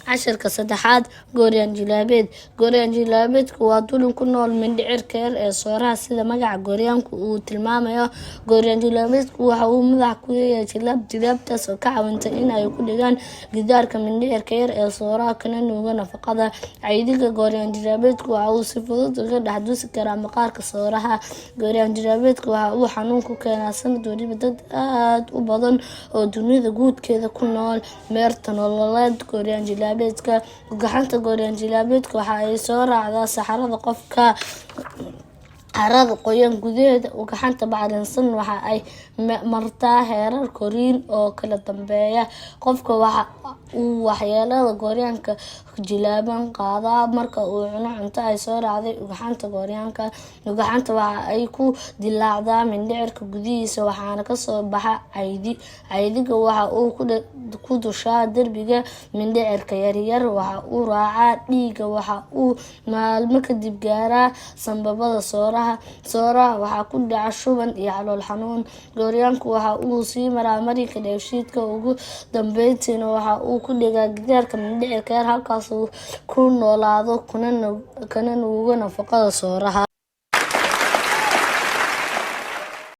casharka saddexaad Gooryan Jilaabeed. Gooryan Jilaabeedku waa dulin ku nool mindhicirka yar ee sooraha sida magaca Gooryaanku uu tilmaamayo. Gooryan Jilaabeedku waxa uu madax ku leeyahay jilaabtaas oo ka caawinta in ay ku dhigaan gidaarka mindhicirka yar ee sooraha kana nuuga nafaqada. Caydiga Gooryan Jilaabeedku waxa uu si fudud uga dhex dusi karaa maqaarka sooraha. Gooryan Jilaabeedku waxa uu xanuun ku keenaa sanad waliba dad aad u badan oo dunida guudkeeda ku nool. Meerta nololeed Gooryan Jilaabeedka. Gacanta Gooryan Jilaabeedka waxa ay soo raacdaa saxarada qofka carrada qoyan gudaheeda. Gacanta bacrinsan waxa ay martaa heerar koriin oo kala dambeeya. Qofka waxa uu waxyeelada Gooryaanka jilaaban qaadaa marka uu cuno cunto ay soo raacday ugxanta Gooryaanka. Ugxanta waxa ay ku dilaacdaa mindhicirka gudihiisa waxaana ka soo baxa caydi. Caydiga waxa uu ku dushaa derbiga mindhicirka yaryar waxa uu raacaa dhiigga waxa uu maalmo kadib gaaraa sanbabada sooraha. Sooraha waxa ku dhaca shuban iyo calool xanuun. Gooryaanku waxa uu sii maraa marinka dheefshiidka ugu dambeyntiina waxa uu ku dhigaa gidaarka mindhicirka yar halkaas uu ku noolaado kana nuugo nafaqada sooraha.